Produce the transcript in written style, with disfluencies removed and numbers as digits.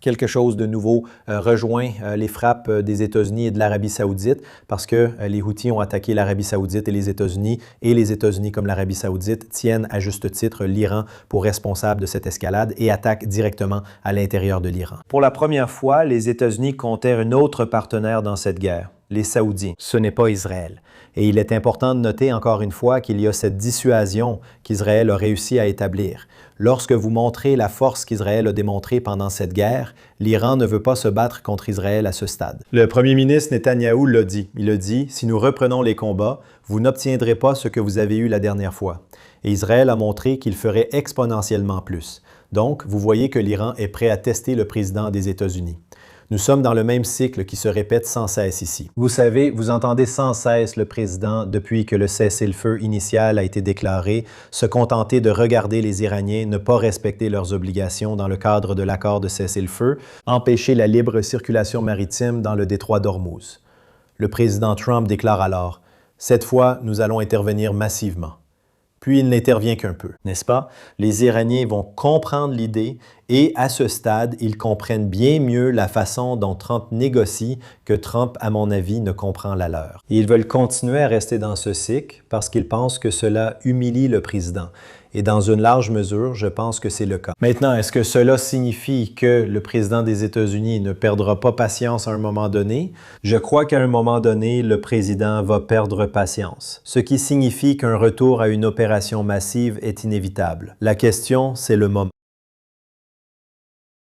quelque chose de nouveau rejoint les frappes des États-Unis et de l'Arabie saoudite parce que les Houthis ont attaqué l'Arabie saoudite et les les États-Unis comme l'Arabie saoudite tiennent à juste titre l'Iran pour responsable de cette escalade et attaquent directement à l'intérieur de l'Iran. Pour la première fois, les États-Unis comptèrent un autre partenaire dans cette guerre, les Saoudiens. Ce n'est pas Israël. Et il est important de noter encore une fois qu'il y a cette dissuasion qu'Israël a réussi à établir. Lorsque vous montrez la force qu'Israël a démontrée pendant cette guerre, l'Iran ne veut pas se battre contre Israël à ce stade. Le premier ministre Netanyahou l'a dit. Il a dit « Si nous reprenons les combats, vous n'obtiendrez pas ce que vous avez eu la dernière fois. » Et Israël a montré qu'il ferait exponentiellement plus. Donc, vous voyez que l'Iran est prêt à tester le président des États-Unis. Nous sommes dans le même cycle qui se répète sans cesse ici. Vous savez, vous entendez sans cesse le président, depuis que le cessez-le-feu initial a été déclaré, se contenter de regarder les Iraniens ne pas respecter leurs obligations dans le cadre de l'accord de cessez-le-feu, empêcher la libre circulation maritime dans le détroit d'Ormuz. Le président Trump déclare alors « Cette fois, nous allons intervenir massivement ». Puis il n'intervient qu'un peu, n'est-ce pas? Les Iraniens vont comprendre l'idée et à ce stade, ils comprennent bien mieux la façon dont Trump négocie que Trump, à mon avis, ne comprend la leur. Et ils veulent continuer à rester dans ce cycle parce qu'ils pensent que cela humilie le président. Et dans une large mesure, je pense que c'est le cas. Maintenant, est-ce que cela signifie que le président des États-Unis ne perdra pas patience à un moment donné? Je crois qu'à un moment donné, le président va perdre patience, ce qui signifie qu'un retour à une opération massive est inévitable. La question, c'est le moment.